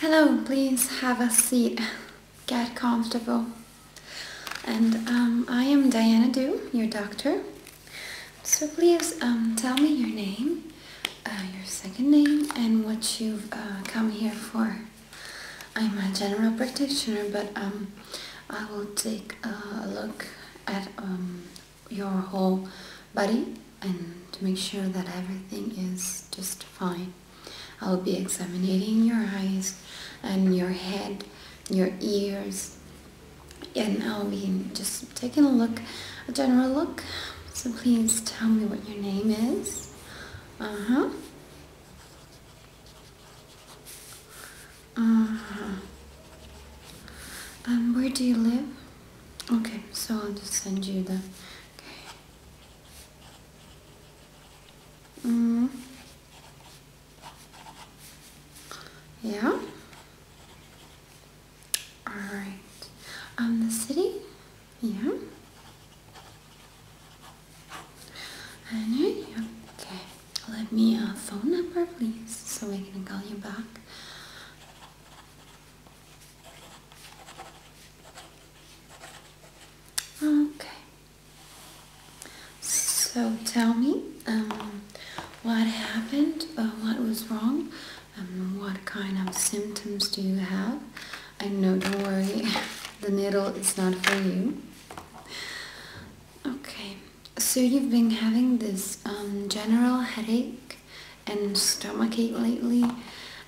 Hello, please have a seat. Get comfortable. And I am Diana Du, your doctor. So please tell me your name, your second name, and what you've come here for. I'm a general practitioner, but I will take a look at your whole body and to make sure that everything is just fine. I'll be examining your eyes and your head, your ears, and I'll be just taking a general look. So please tell me what your name is. Uh-huh. Where do you live? Okay, so I'll just send you the... Okay. Yeah? Alright. The city? Yeah? And yeah, okay. Let me phone number, please, so I can call you back. Okay. So tell me, what happened? What was wrong? What kind of symptoms do you have? And no, don't worry, the needle is not for you. Okay, so you've been having this general headache and stomachache lately,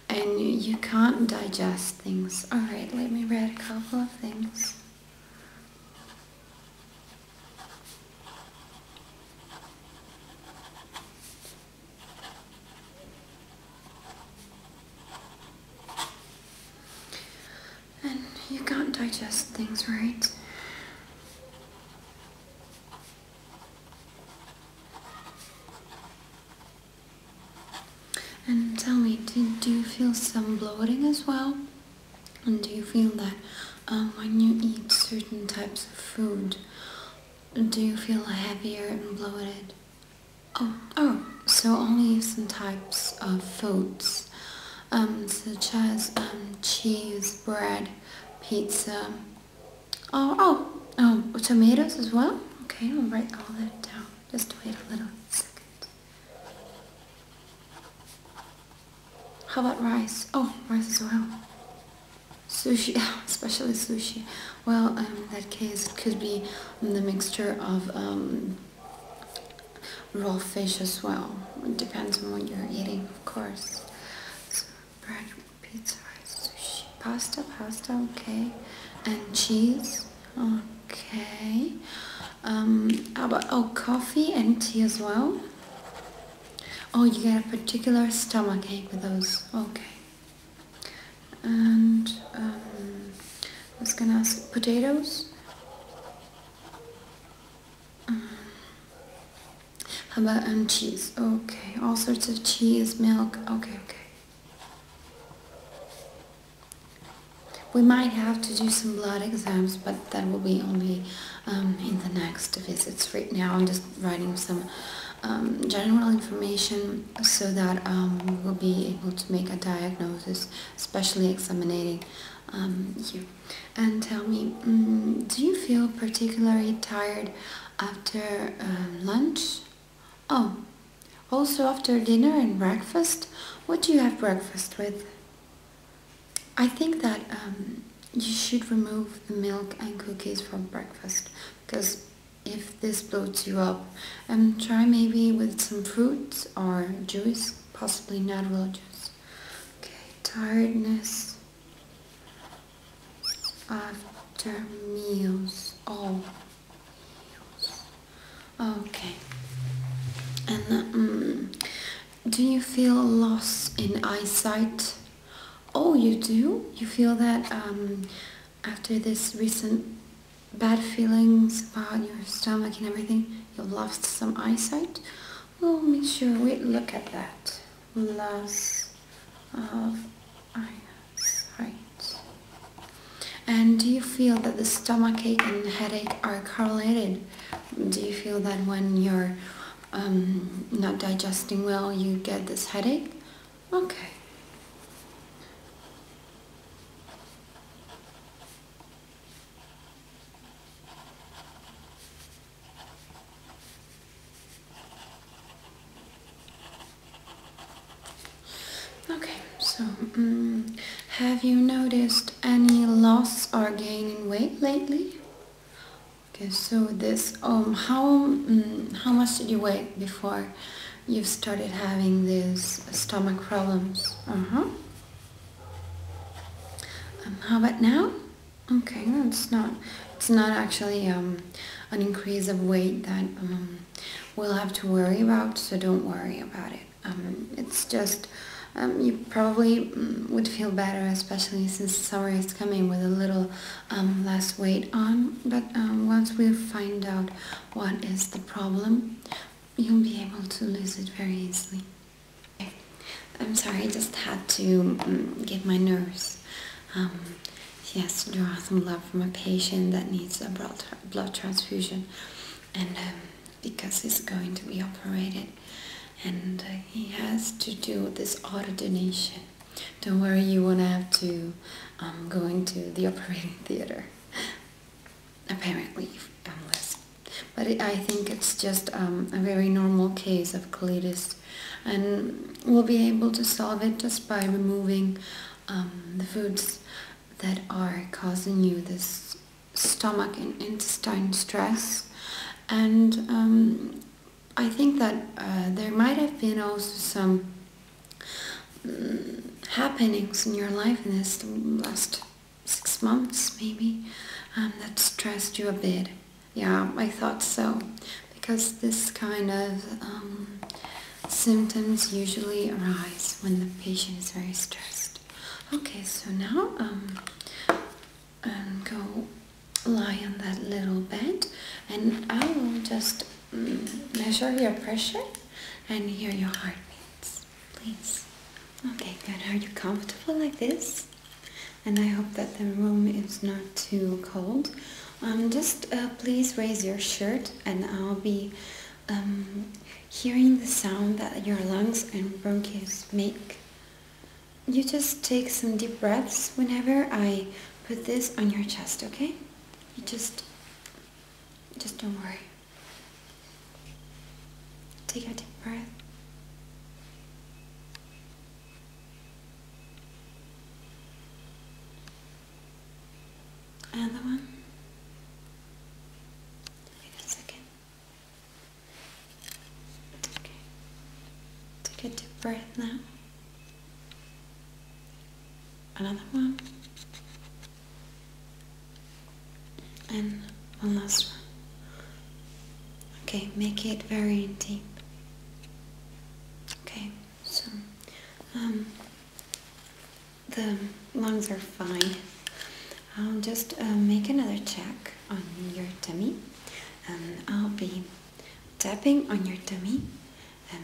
and you can't digest things. Alright, let me read a couple of things. You can't digest things, right? And tell me, do you feel some bloating as well? And do you feel that when you eat certain types of food, do you feel heavier and bloated? Oh, so only some types of foods, such as cheese, bread, pizza. Tomatoes as well? Okay, I'll write all that down. Just wait a little second. How about rice? Oh, rice as well. Sushi, especially sushi. Well, in that case, it could be the mixture of raw fish as well. It depends on what you're eating, of course. So, bread, pizza, rice, sushi, pasta, okay. And cheese, okay. How about, coffee and tea as well? Oh, you get a particular stomachache with those, okay. And, I was gonna ask, potatoes? How about cheese? Okay, all sorts of cheese, milk, okay. We might have to do some blood exams, but that will be only in the next visits. Right now I'm just writing some general information so that we will be able to make a diagnosis, especially examining you. And tell me, do you feel particularly tired after lunch? Oh, also after dinner and breakfast? What do you have breakfast with? I think that you should remove the milk and cookies from breakfast, because if this bloats you up, try maybe with some fruits or juice, possibly natural juice. Okay, tiredness after meals. Oh, meals. Okay. And do you feel a loss in eyesight? Oh, you do? You feel that after this recent bad feelings about your stomach and everything, you've lost some eyesight? Well, make sure we look at that. Loss of eyesight. And do you feel that the stomachache and headache are correlated? Do you feel that when you're not digesting well, you get this headache? Okay. Have you noticed any loss or gain in weight lately? Okay, so this, how much did you weigh before you started having these stomach problems? How about now? Okay, it's not actually an increase of weight that we'll have to worry about, so don't worry about it. It's just you probably would feel better, especially since summer is coming, with a little less weight on. But once we find out what is the problem, you'll be able to lose it very easily. Okay. I'm sorry, I just had to get my nurse. She has to draw some blood from a patient that needs a blood transfusion, and because he's going to be operated, and he has to do this auto donation. Don't worry, you won't have to go into the operating theater, apparently, unless. But I think it's just a very normal case of colitis, and we'll be able to solve it just by removing the foods that are causing you this stomach and intestine stress. And I think that there might have been also some happenings in your life in this last 6 months, maybe, that stressed you a bit. Yeah, I thought so, because this kind of symptoms usually arise when the patient is very stressed. Okay, so now go lie on that little bed, and I will just measure your pressure and hear your heartbeats, please. Okay, good. Are you comfortable like this? And I hope that the room is not too cold. Just please raise your shirt, and I'll be hearing the sound that your lungs and bronchus make. You just take some deep breaths whenever I put this on your chest, okay? You just don't worry. Take a deep breath. Another one. Wait a second. Okay. Take a deep breath now. Another one. And one last one. Okay, make it very deep. Okay, so the lungs are fine. I'll just make another check on your tummy. I'll be tapping on your tummy,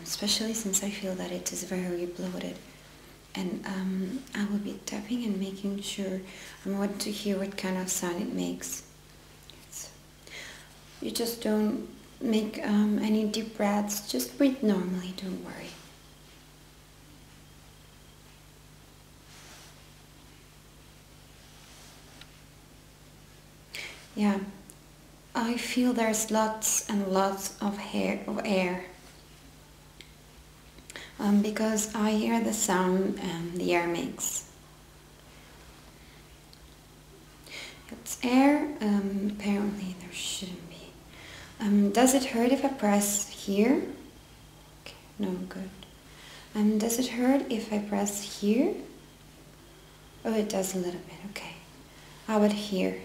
especially since I feel that it is very bloated. And I will be tapping and making sure I want to hear what kind of sound it makes. You just don't make any deep breaths, just breathe normally, don't worry. Yeah, I feel there's lots and lots of air. Because I hear the sound the air makes. It's air, apparently there shouldn't be. Does it hurt if I press here? Okay, no, good. Does it hurt if I press here? Oh, it does a little bit, okay. How about here?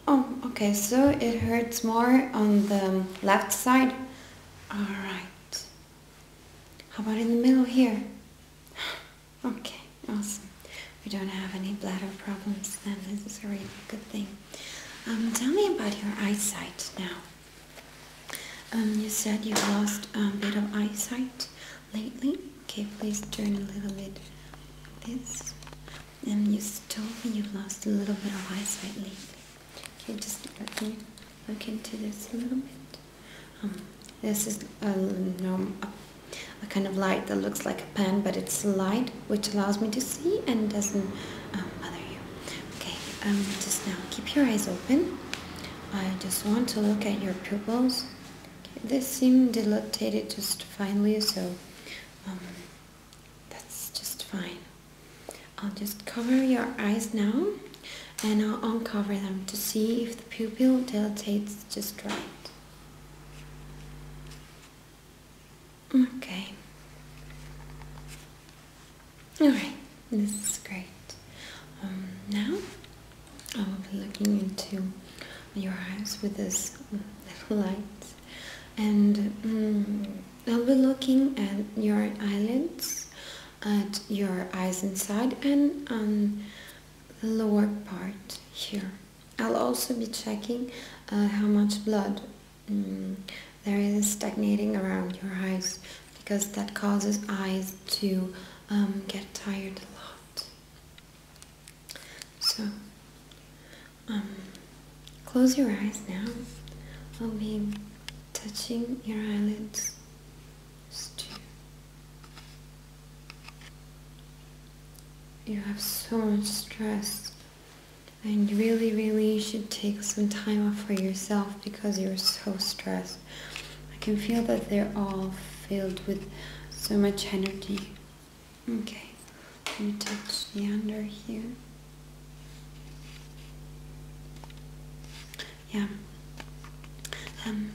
Oh, okay, so it hurts more on the left side? Alright. How about in the middle here? Okay, awesome. We don't have any bladder problems then. This is a really good thing. Tell me about your eyesight now. You said you've lost a bit of eyesight lately. Okay, please turn a little bit like this. And you told me you've lost a little bit of eyesight lately. Okay, just let me look into this a little bit. This is a kind of light that looks like a pen, but it's a light which allows me to see and doesn't bother you. Okay, just now keep your eyes open. I just want to look at your pupils. Okay, they seem dilated just finely, so that's just fine. I'll just cover your eyes now, and I'll uncover them to see if the pupil dilates just right. Okay. Alright, this is great. Now I will be looking into your eyes with this little light, and I'll be looking at your eyelids, at your eyes inside, and on the lower part here. I'll also be checking how much blood there is stagnating around your eyes, because that causes eyes to get tired a lot. So close your eyes now. I'll be touching your eyelids. You have so much stress, and you really should take some time off for yourself because you're so stressed. I can feel that they're all filled with so much energy. Okay, let me touch the under here. Yeah.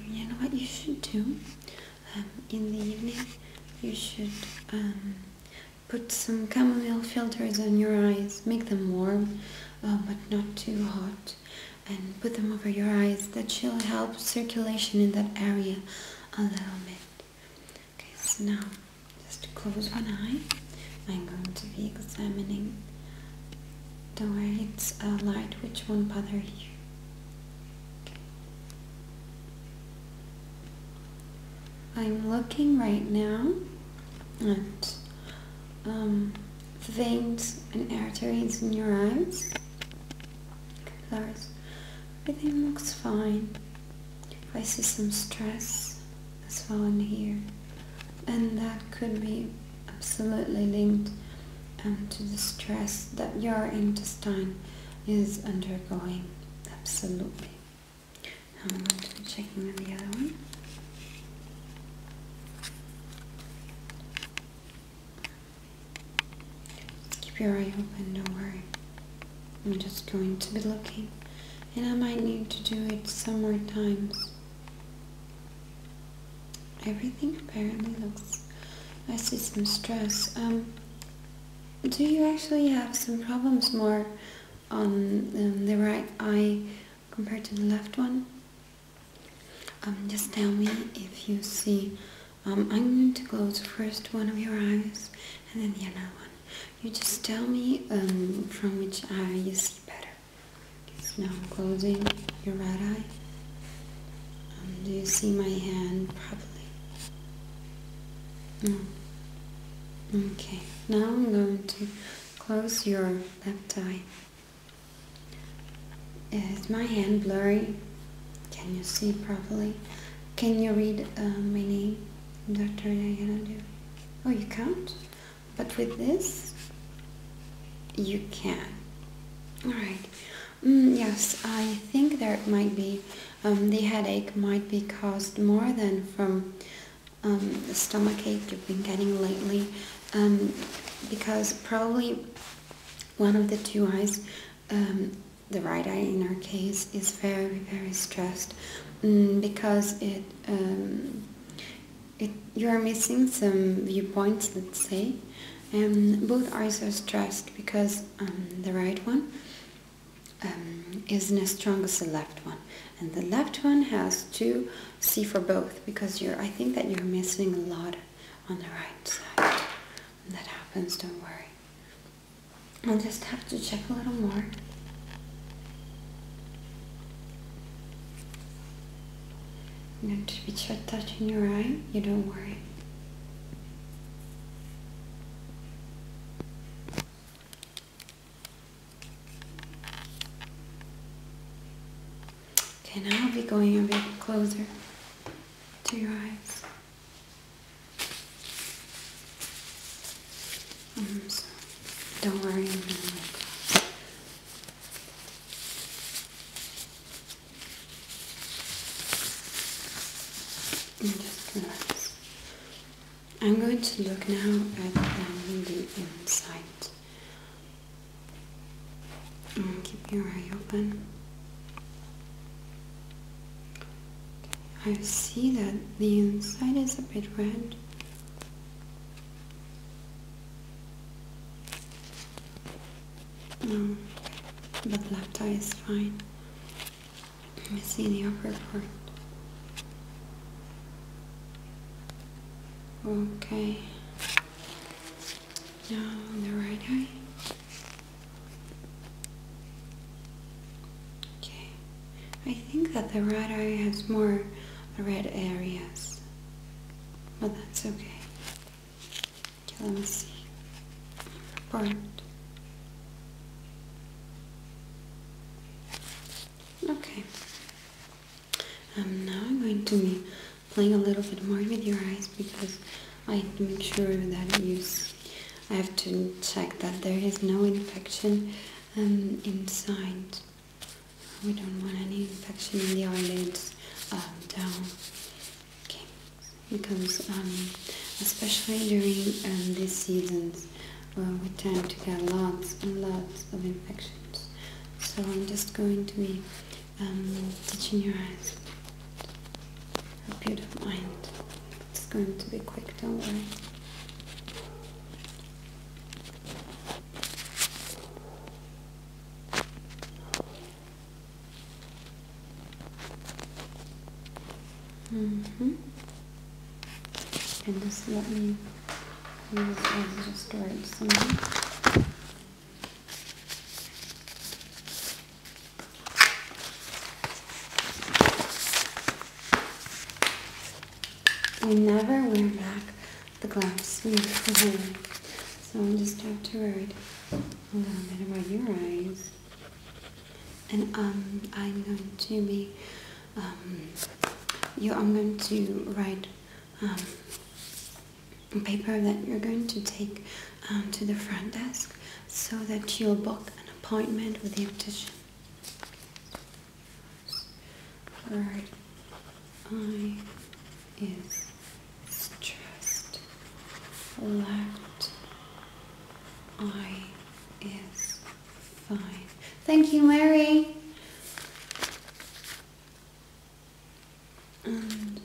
You know what you should do? In the evening, you should put some chamomile filters on your eyes. Make them warm, but not too hot, and put them over your eyes. That should help circulation in that area a little bit. Okay, so now just close one eye. I'm going to be examining. Don't worry, it's light which won't bother you. I'm looking right now at veins and arteries in your eyes. Capillaries. Everything looks fine. I see some stress as well in here, and that could be absolutely linked to the stress that your intestine is undergoing. Absolutely. Now I'm going to be checking on the other one. Keep your eye open, don't worry. I'm just going to be looking, and I might need to do it some more times. Everything apparently looks... I see some stress. Do you actually have some problems more on the right eye compared to the left one? Just tell me if you see. I'm going to close first one of your eyes and then the other one. You just tell me from which eye you see better. Okay, so now I'm closing your right eye. Do you see my hand properly? Okay, now I'm going to close your left eye. Is my hand blurry? Can you see properly? Can you read my name? Dr. Diana? Oh, you can't? But with this, you can. Alright. Yes, I think there might be, the headache might be caused more than from the stomachache you've been getting lately, because probably one of the two eyes, the right eye in our case, is very stressed, because you are missing some viewpoints, let's say. Both eyes are stressed because the right one isn't as strong as the left one, and the left one has to see for both, because I think that you're missing a lot on the right side. And that happens, don't worry. I'll just have to check a little more. I'm going to be touching your eye, you don't worry. Okay, now I'll be going a bit closer to your eyes. So don't worry, I'm going to look. Just relax. I'm going to look now at the inside Keep your eye open. I see that the inside is a bit red. No, but left eye is fine. Let me see the upper part. Okay. Now the right eye. Okay. I think that the right eye has more red areas, but that's okay. Okay, let me see. Part. Okay. Now I'm going to be playing a little bit more with your eyes because I have to make sure that I have to check that there is no infection inside. We don't want any infection in the eyelids down. Okay, because especially during these seasons, we tend to get lots and lots of infections. So I'm just going to be teaching your eyes a beautiful mind. It's going to be quick, don't worry. And just let me use as just write something. You never wear back the gloves when you go home. So I just have to write a little bit about your eyes. And I'm going to be I'm going to write a paper that you're going to take to the front desk so that you'll book an appointment with the optician. Right eye is stressed. Left eye is fine. Thank you, Mary. And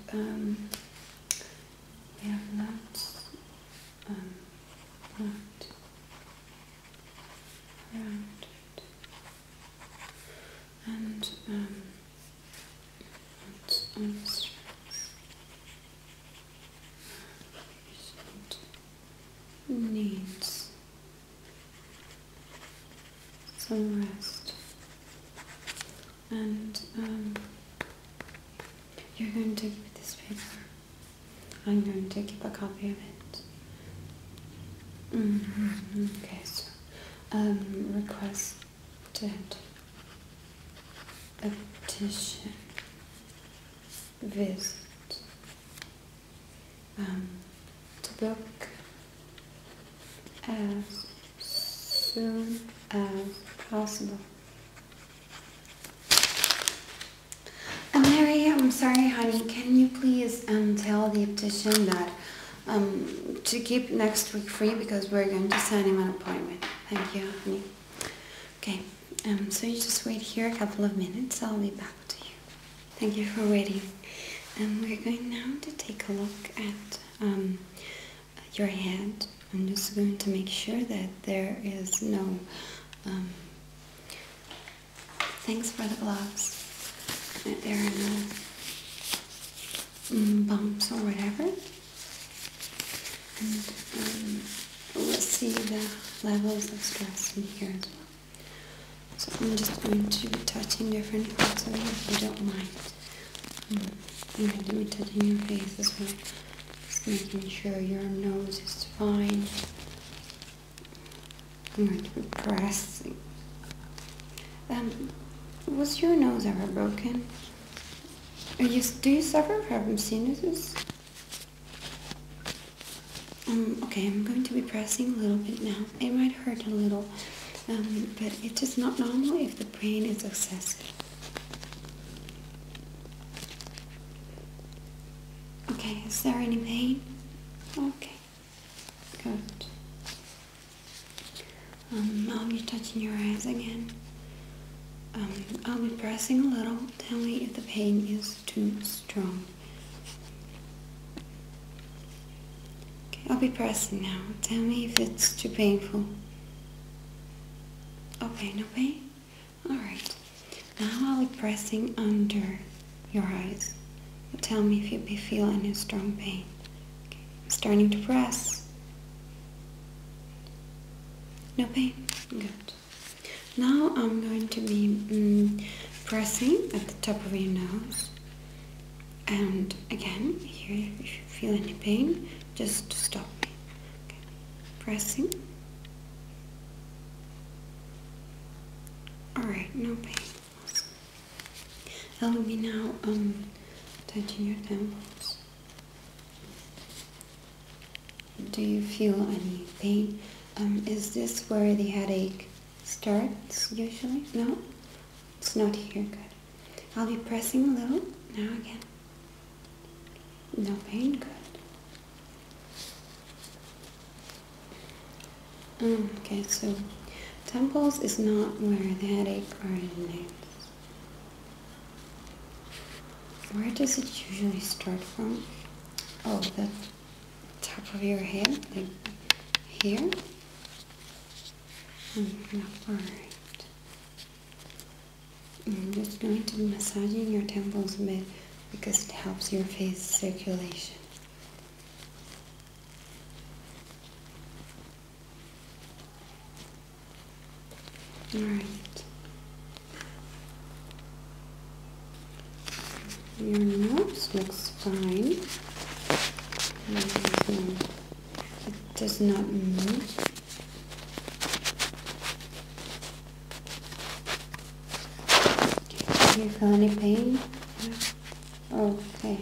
we have lots left around it. And lots of stress. Patient needs some rest. And you're going to keep this paper. I'm going to keep a copy of it. Okay, so requested optician visit to book as soon as possible. Mary, I'm sorry, honey. Can you please tell the optician that to keep next week free because we're going to send him an appointment. Thank you, honey. Okay, so you just wait here a couple of minutes. I'll be back to you. Thank you for waiting. We're going now to take a look at your head. I'm just going to make sure that there is no thanks for the gloves. That there are no bumps or whatever. And let's see the levels of stress in here as well. So I'm just going to be touching different parts of you if you don't mind. I'm going to be touching your face as well. Just making sure your nose is fine. I'm going to be pressing. Was your nose ever broken? Do you suffer from sinuses? Okay, I'm going to be pressing a little bit now. It might hurt a little, but it is not normal if the pain is excessive. Okay, is there any pain? Okay, good. I'll be touching your eyes again. I'll be pressing a little. Tell me if the pain is too strong. Okay, I'll be pressing now. Tell me if it's too painful. Okay, no pain? Alright. Now I'll be pressing under your eyes. Tell me if you feel any strong pain. Okay, I'm starting to press. No pain? Good. Now I'm going to be pressing at the top of your nose. And again, here, if you feel any pain, just stop me. Okay. Pressing. Alright, no pain. Awesome. I'll be now touching your temples. Do you feel any pain? Is this where the headache starts usually? No? It's not here. Good. I'll be pressing a little. Now again. No pain. Good. Okay, so temples is not where the headache originates. Where does it usually start from? Oh, the top of your head, like here? Alright. I'm just going to be massaging your temples a bit because it helps your face circulation. Alright. Your nose looks fine. It does not move. Do you feel any pain? No? Okay.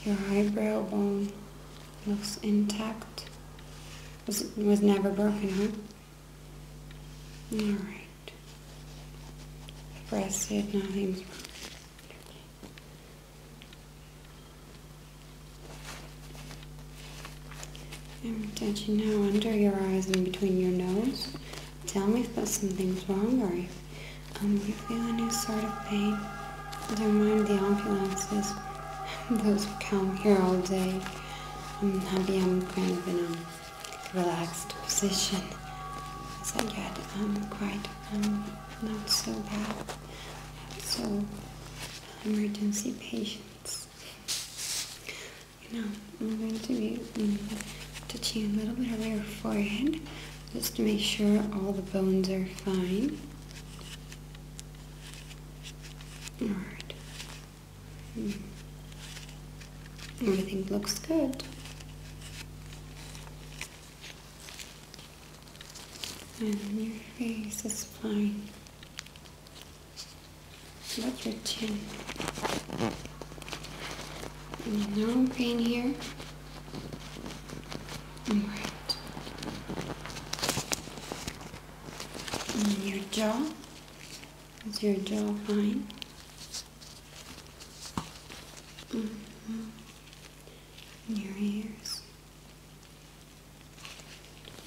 Your eyebrow bone looks intact. Was never broken, huh? Alright. Press it, nothing's wrong. I'm touching now under your eyes and between your nose. Tell me if something's wrong or if you feel any sort of pain. Don't mind the ambulances. Those come here all day. I'm happy I'm kind of in a relaxed position. As I get quite not so bad. So emergency patients. I'm going to be touching a little bit of your forehead just to make sure all the bones are fine. Alright. Everything looks good. And your face is fine. But your chin. No pain here. Alright. And your jaw. Is your jaw fine? And your ears.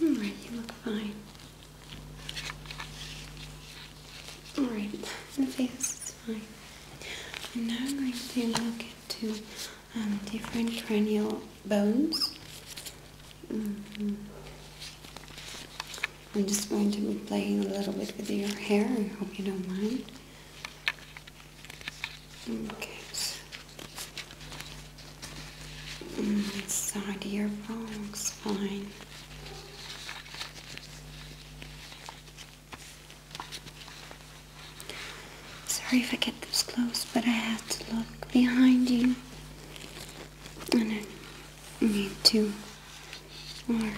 Alright, you look fine. Alright, the face is fine. I'm now going to look into different cranial bones. I'm just going to be playing a little bit with your hair. I hope you don't mind. Okay. Inside your bone looks fine. Sorry if I get this close, but I have to look behind you. And I need to. Alright.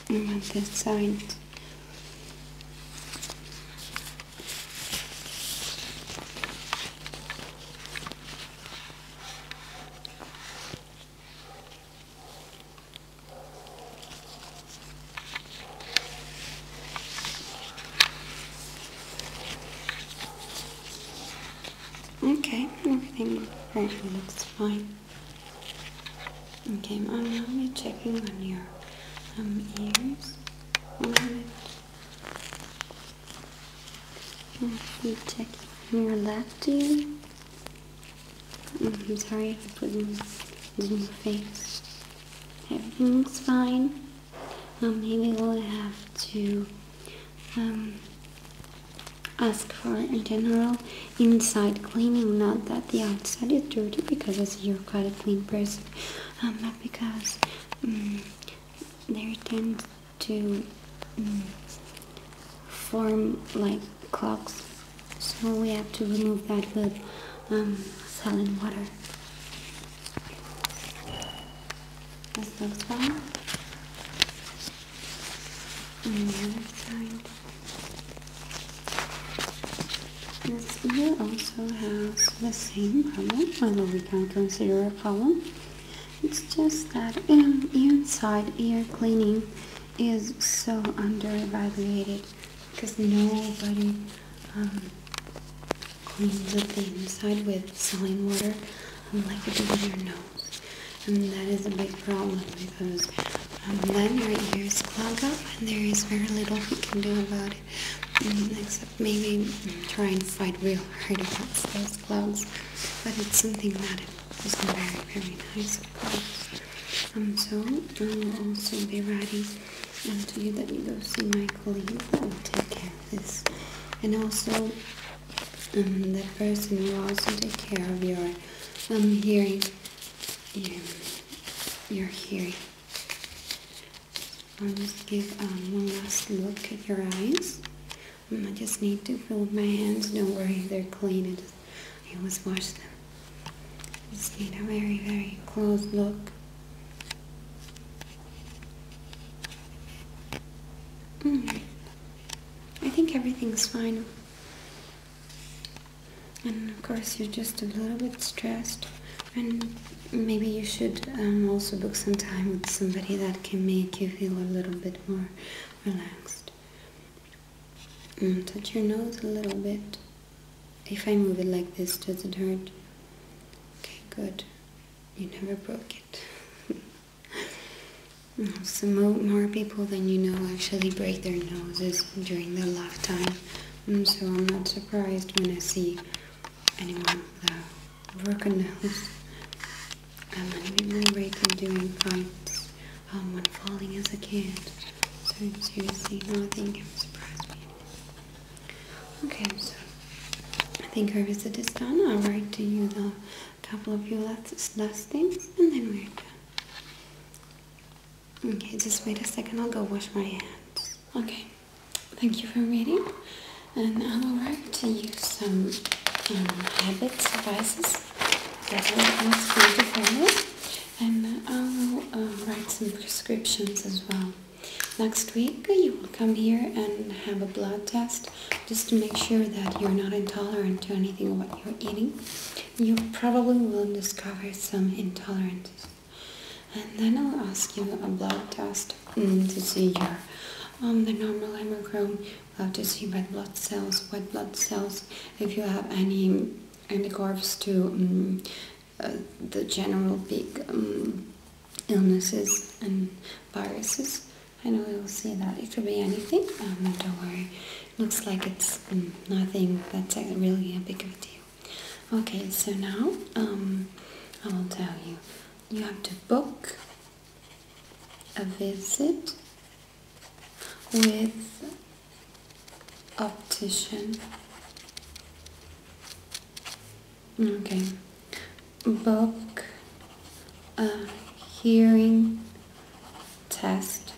And on this side. Okay, everything apparently looks fine. Okay, I'm now checking on your ears. I'm checking on your left ear. I'm sorry if I put it in your face. Everything's fine. Maybe we'll have to ask for a general inside cleaning. Not that the outside is dirty, because I see you're quite a clean person, but because they tend to form like clogs, so we have to remove that with saline water. This looks fine. On the other side, this ear also has the same problem, although we can't consider a problem. It's just that inside ear cleaning is so under-evaluated, because nobody cleans up the inside with saline water like you do with your nose. And that is a big problem, because then your ears clog up and there is very little we can do about it, except maybe try and fight real hard against those clogs. But it's something that is very, very nice, of course. So I will also be writing to you that you go see my colleague that will take care of this. And also that person will also take care of your hearing. Your hearing. I'll just give one last look at your eyes. I just need to feel with my hands. Don't worry, they're clean. I always wash them. Just need a very, very close look. I think everything's fine. And of course, you're just a little bit stressed. And maybe you should also book some time with somebody that can make you feel a little bit more relaxed. Touch your nose a little bit. If I move it like this, does it hurt? Okay, good. You never broke it. Some more people than you know actually break their noses during their lifetime. So I'm not surprised when I see anyone with a broken nose. Many people break them during fights, when falling as a kid. So seriously, nothing can surprise me. Okay, so I think our visit is done. I'll write to you the couple of your last things, and then we're done. Okay, just wait a second. I'll go wash my hands. Okay, thank you for reading, and I'll write to you some habits, advices that will ask you to follow, and I will write some prescriptions as well. Next week you will come here and have a blood test just to make sure that you're not intolerant to anything of what you're eating. You probably will discover some intolerances. And then I'll ask you a blood test to see your the normal hemoglobin. We'll have to see red blood cells, white blood cells, if you have any anticorps to the general big illnesses and viruses. I know you'll see that. It could be anything. Don't worry. Looks like it's nothing that's really a big of a deal. Okay, so now I will tell you. You have to book a visit with optician. Okay. Book a hearing test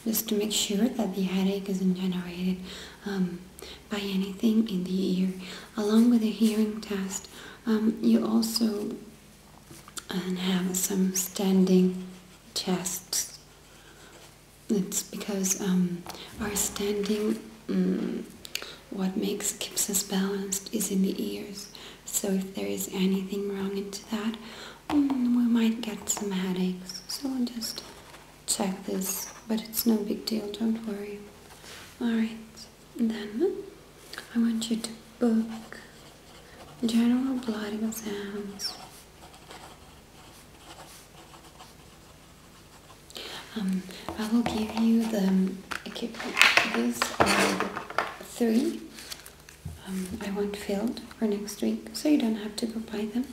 just to make sure that the headache isn't generated by anything in the ear. Along with the hearing test, you also have some standing tests. It's because our standing, what keeps us balanced is in the ears. So if there is anything wrong into that, we might get some headaches. So we'll just check this, but it's no big deal, don't worry. Alright, then I want you to book general blood exams I will give you the, okay, these are the 3 I want filled for next week, so you don't have to go buy them.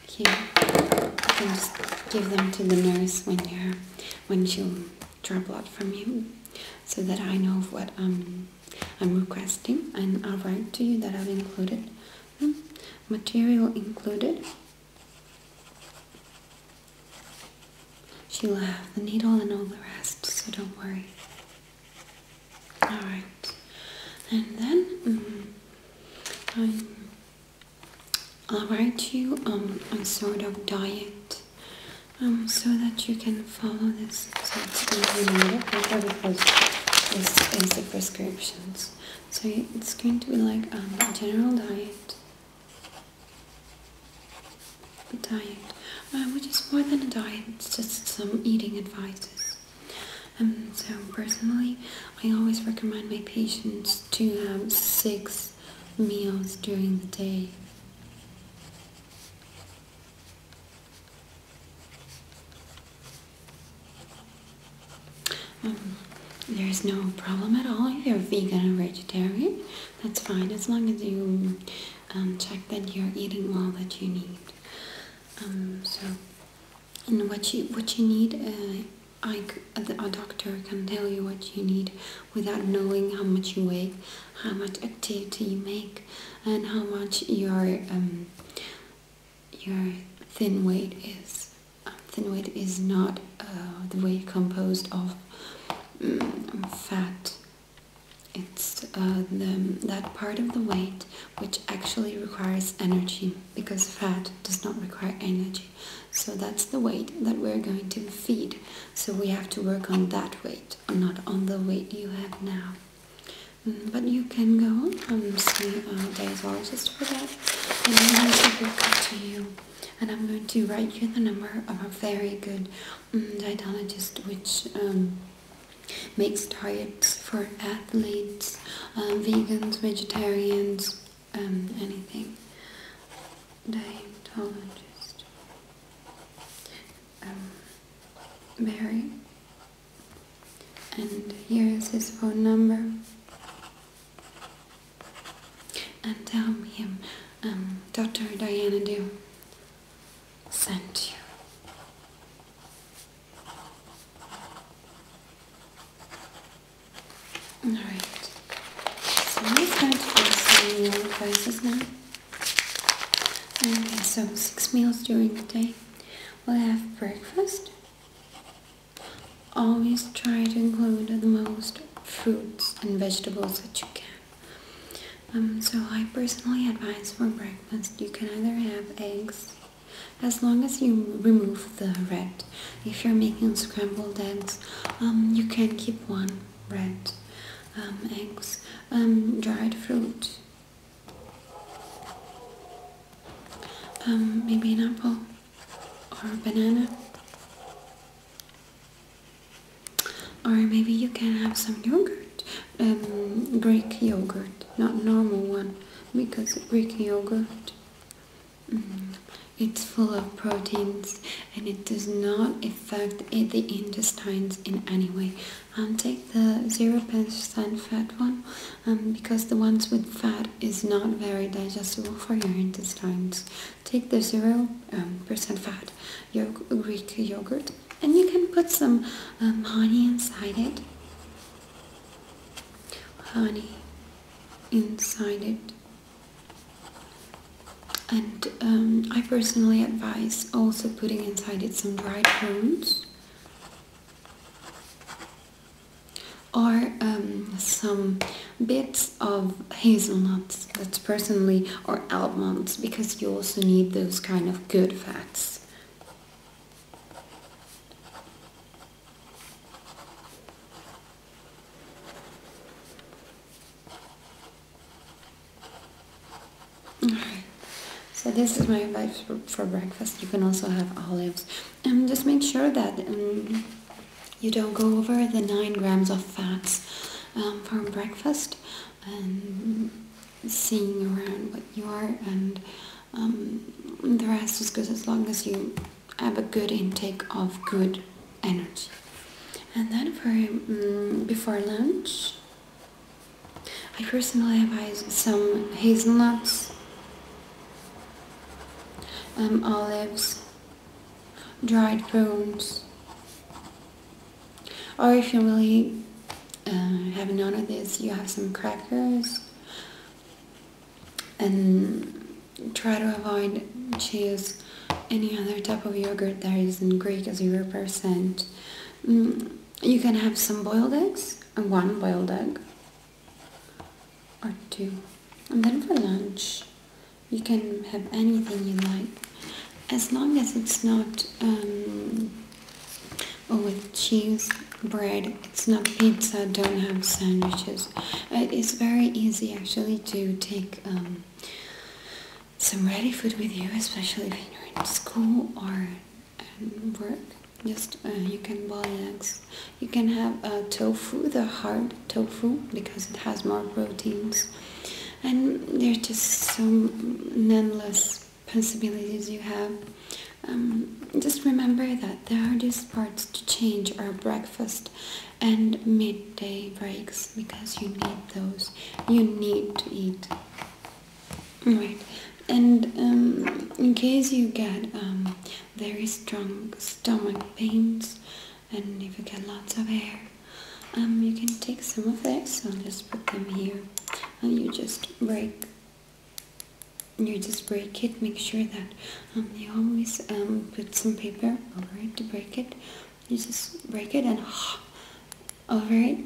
Here, you can just give them to the nurse when she'll draw blood from you, so that I know what I'm requesting, and I'll write to you that I've included material included. She'll have the needle and all the rest, so don't worry. Alright, and then I'll write you a sort of diet so that you can follow this. So it's going to be made up because this is the prescriptions. So it's going to be like a general diet, which is more than a diet, it's just some eating advices. So personally, I always recommend my patients to have 6 meals during the day. There's no problem at all if you're vegan or vegetarian. That's fine, as long as you check that you're eating all that you need. And what you need, a doctor can tell you what you need without knowing how much you weigh, how much activity you make, and how much your thin weight is. Thin weight is not the weight composed of fat. It's that part of the weight which actually requires energy, because fat does not require energy. So that's the weight that we're going to feed. So we have to work on that weight, not on the weight you have now. But you can go see a dietologist for that, and I'm going to book it to you. And I'm going to write you the number of a very good dietologist, which makes diets for athletes, vegans, vegetarians, anything. Dietologist. Barry. And here is his phone number. And tell him Dr. Diana Dew sent you. Alright, so let's go to some meal advices now. Okay, so 6 meals during the day. We'll have breakfast. Always try to include the most fruits and vegetables that you can. So I personally advise for breakfast you can either have eggs, as long as you remove the red. If you're making scrambled eggs, you can keep one red. Eggs, dried fruit, maybe an apple or a banana, or maybe you can have some yogurt, Greek yogurt, not normal one, because Greek yogurt, it's full of proteins and it does not affect the intestines in any way. Take the 0% fat one, because the ones with fat is not very digestible for your intestines. Take the 0% fat Greek yogurt, and you can put some honey inside it. Honey inside it. And I personally advise also putting inside it some dried prunes, or some bits of hazelnuts, that's personally, or almonds, because you also need those kind of good fats. Alright. So this is my advice for breakfast. You can also have olives. And just make sure that you don't go over the 9 grams of fats for breakfast. And seeing around what you are, and the rest is good as long as you have a good intake of good energy. And then for before lunch, I personally advise some hazelnuts, olives, dried prunes, or if you really have none of this, you have some crackers, and try to avoid choose any other type of yogurt that isn't Greek 0%. You can have some boiled eggs, or one boiled egg, or two. And then for lunch, you can have anything you like, as long as it's not with cheese, bread, it's not pizza, don't have sandwiches. It's very easy actually to take some ready food with you, especially if you're in school or work. Just you can boil eggs. You can have tofu, the hard tofu, because it has more proteins. And there's just some endless possibilities you have. Just remember that there are these parts to change our breakfast and midday breaks, because you need those. You need to eat. Right. And in case you get very strong stomach pains, and if you get lots of air, you can take some of this. So just put them here, and you just break it. Make sure that you always put some paper over it to break it. You just break it and over it.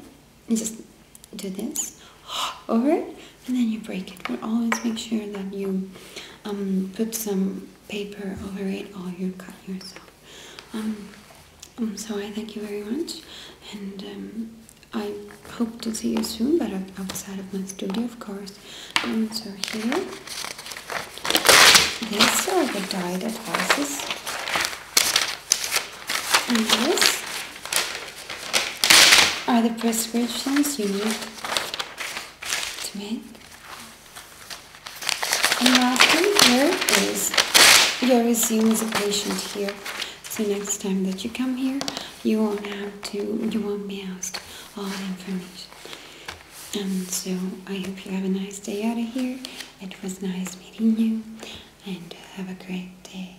You just do this over it, and then you break it. But always make sure that you put some paper over it, or you cut yourself. So I thank you very much, and I hope to see you soon, but outside of my studio, of course. So here, these are the diet advices, and this are the prescriptions you need to make. And lastly, here is your resume as a patient here. So next time that you come here, you won't be asked all the information. So I hope you have a nice day out of here. It was nice meeting you, and have a great day.